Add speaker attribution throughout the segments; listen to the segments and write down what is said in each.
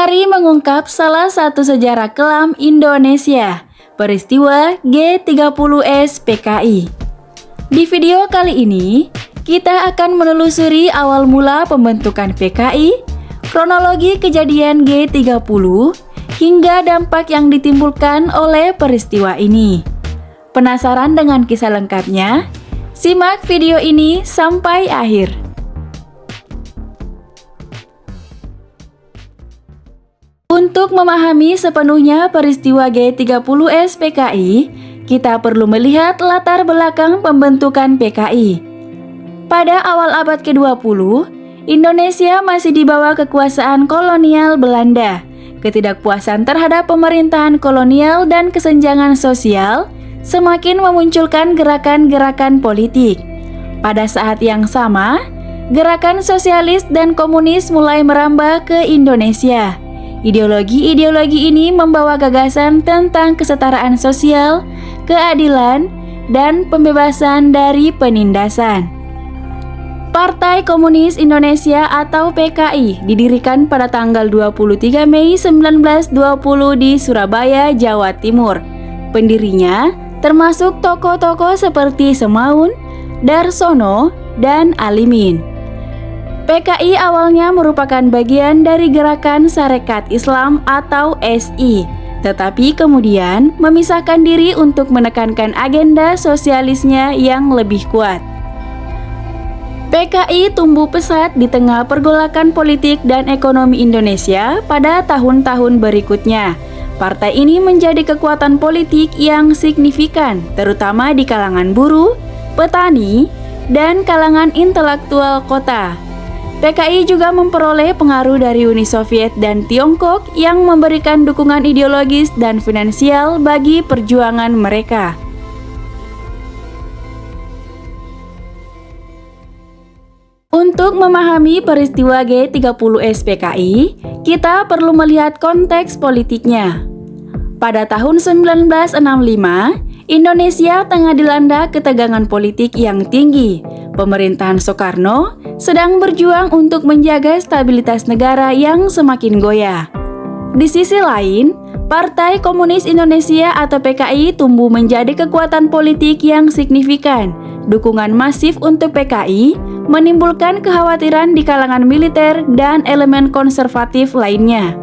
Speaker 1: Mari mengungkap salah satu sejarah kelam Indonesia, peristiwa G30S PKI. Di video kali ini, kita akan menelusuri awal mula pembentukan PKI, kronologi kejadian G30, hingga dampak yang ditimbulkan oleh peristiwa ini. Penasaran dengan kisah lengkapnya? Simak video ini sampai akhir. Untuk memahami sepenuhnya peristiwa G30S PKI, kita perlu melihat latar belakang pembentukan PKI. Pada awal abad ke-20, Indonesia masih di bawah kekuasaan kolonial Belanda. Ketidakpuasan terhadap pemerintahan kolonial dan kesenjangan sosial semakin memunculkan gerakan-gerakan politik. Pada saat yang sama, gerakan sosialis dan komunis mulai merambah ke Indonesia. Ideologi-ideologi ini membawa gagasan tentang kesetaraan sosial, keadilan, dan pembebasan dari penindasan. Partai Komunis Indonesia atau PKI didirikan pada tanggal 23 Mei 1920 di Surabaya, Jawa Timur. Pendirinya termasuk tokoh-tokoh seperti Semaun, Darsono, dan Alimin. PKI awalnya merupakan bagian dari Gerakan Sarekat Islam atau SI, tetapi kemudian memisahkan diri untuk menekankan agenda sosialisnya yang lebih kuat. PKI tumbuh pesat di tengah pergolakan politik dan ekonomi Indonesia pada tahun-tahun berikutnya. Partai ini menjadi kekuatan politik yang signifikan, terutama di kalangan buruh, petani, dan kalangan intelektual kota. PKI juga memperoleh pengaruh dari Uni Soviet dan Tiongkok yang memberikan dukungan ideologis dan finansial bagi perjuangan mereka. Untuk memahami peristiwa G30S PKI, kita perlu melihat konteks politiknya. Pada tahun 1965, Indonesia tengah dilanda ketegangan politik yang tinggi. Pemerintahan Soekarno sedang berjuang untuk menjaga stabilitas negara yang semakin goyah. Di sisi lain, Partai Komunis Indonesia atau PKI tumbuh menjadi kekuatan politik yang signifikan. Dukungan masif untuk PKI menimbulkan kekhawatiran di kalangan militer dan elemen konservatif lainnya.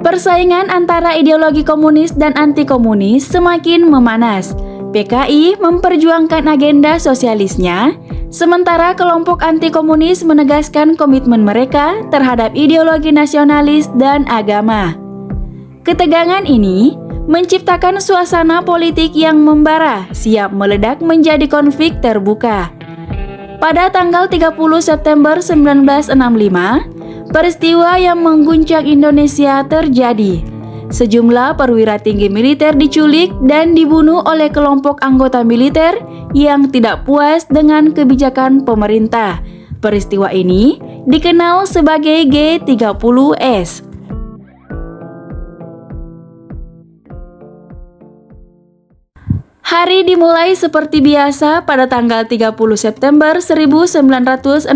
Speaker 1: Persaingan antara ideologi komunis dan anti-komunis semakin memanas. PKI memperjuangkan agenda sosialisnya, sementara kelompok anti-komunis menegaskan komitmen mereka terhadap ideologi nasionalis dan agama. Ketegangan ini menciptakan suasana politik yang membara, siap meledak menjadi konflik terbuka. Pada tanggal 30 September 1965, peristiwa yang mengguncang Indonesia terjadi. Sejumlah perwira tinggi militer diculik dan dibunuh oleh kelompok anggota militer yang tidak puas dengan kebijakan pemerintah. Peristiwa ini dikenal sebagai G30S. Hari dimulai seperti biasa pada tanggal 30 September 1965.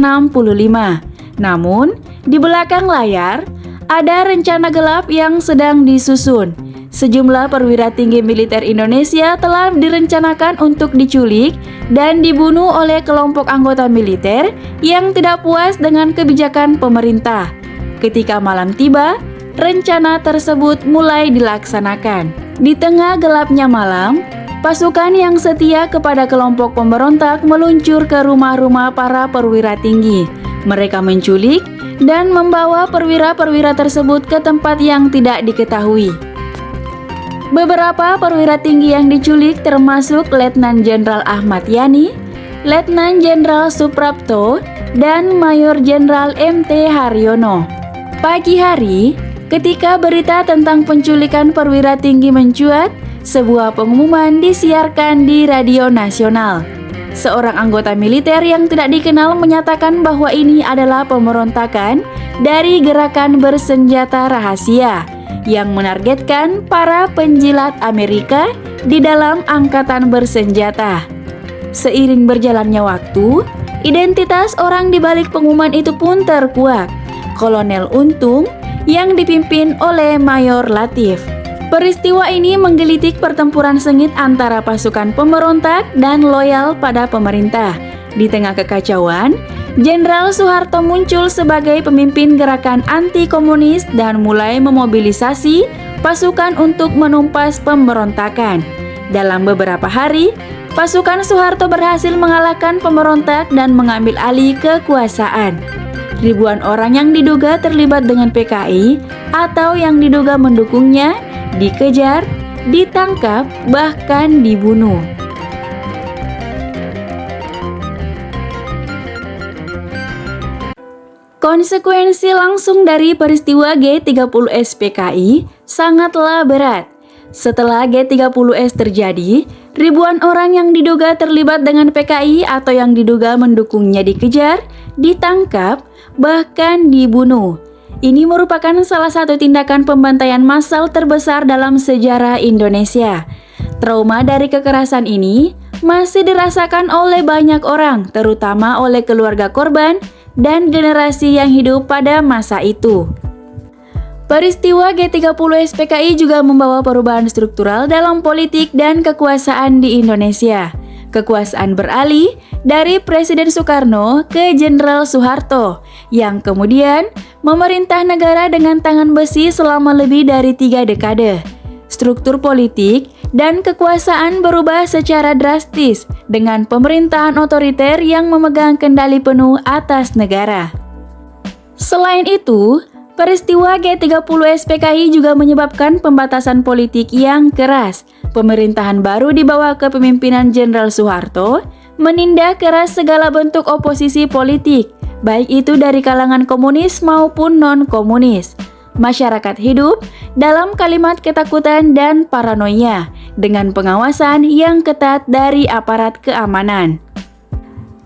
Speaker 1: Namun, di belakang layar, ada rencana gelap yang sedang disusun. Sejumlah perwira tinggi militer Indonesia telah direncanakan untuk diculik dan dibunuh oleh kelompok anggota militer yang tidak puas dengan kebijakan pemerintah. Ketika malam tiba, rencana tersebut mulai dilaksanakan. Di tengah gelapnya malam, pasukan yang setia kepada kelompok pemberontak meluncur ke rumah-rumah para perwira tinggi. Mereka menculik dan membawa perwira-perwira tersebut ke tempat yang tidak diketahui. Beberapa perwira tinggi yang diculik termasuk Letnan Jenderal Ahmad Yani, Letnan Jenderal Suprapto, dan Mayor Jenderal MT Haryono. Pagi hari, ketika berita tentang penculikan perwira tinggi mencuat, sebuah pengumuman disiarkan di radio nasional. Seorang anggota militer yang tidak dikenal menyatakan bahwa ini adalah pemberontakan dari gerakan bersenjata rahasia yang menargetkan para penjilat Amerika di dalam angkatan bersenjata. Seiring berjalannya waktu, identitas orang di balik pengumuman itu pun terkuak. Kolonel Untung yang dipimpin oleh Mayor Latif. Peristiwa ini menggelitik pertempuran sengit antara pasukan pemberontak dan loyal pada pemerintah. Di tengah kekacauan, Jenderal Soeharto muncul sebagai pemimpin gerakan anti-komunis dan mulai memobilisasi pasukan untuk menumpas pemberontakan. Dalam beberapa hari, pasukan Soeharto berhasil mengalahkan pemberontak dan mengambil alih kekuasaan. Ribuan orang yang diduga terlibat dengan PKI atau yang diduga mendukungnya dikejar, ditangkap, bahkan dibunuh. Konsekuensi langsung dari peristiwa G30S PKI sangatlah berat. Setelah G30S terjadi, ribuan orang yang diduga terlibat dengan PKI atau yang diduga mendukungnya dikejar, ditangkap, bahkan dibunuh. Ini merupakan salah satu tindakan pembantaian massal terbesar dalam sejarah Indonesia. Trauma dari kekerasan ini masih dirasakan oleh banyak orang, terutama oleh keluarga korban dan generasi yang hidup pada masa itu. Peristiwa G30S PKI juga membawa perubahan struktural dalam politik dan kekuasaan di Indonesia. Kekuasaan beralih dari Presiden Soekarno ke Jenderal Soeharto, yang kemudian memerintah negara dengan tangan besi selama lebih dari 3 dekade. Struktur politik dan kekuasaan berubah secara drastis dengan pemerintahan otoriter yang memegang kendali penuh atas negara. Selain itu, peristiwa G30S PKI juga menyebabkan pembatasan politik yang keras. Pemerintahan baru di bawah kepemimpinan Jenderal Soeharto menindak keras segala bentuk oposisi politik, baik itu dari kalangan komunis maupun non-komunis. Masyarakat hidup dalam kalimat ketakutan dan paranoia dengan pengawasan yang ketat dari aparat keamanan.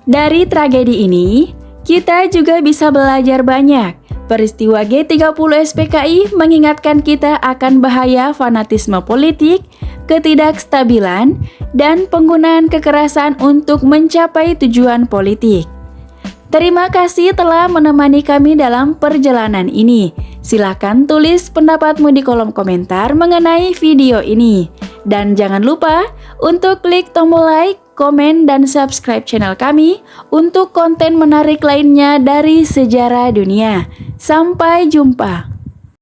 Speaker 1: Dari tragedi ini, kita juga bisa belajar banyak. Peristiwa G30S PKI mengingatkan kita akan bahaya fanatisme politik, ketidakstabilan, dan penggunaan kekerasan untuk mencapai tujuan politik. Terima kasih telah menemani kami dalam perjalanan ini. Silahkan tulis pendapatmu di kolom komentar mengenai video ini. Dan jangan lupa untuk klik tombol like, komen, dan subscribe channel kami untuk konten menarik lainnya dari sejarah dunia. Sampai jumpa.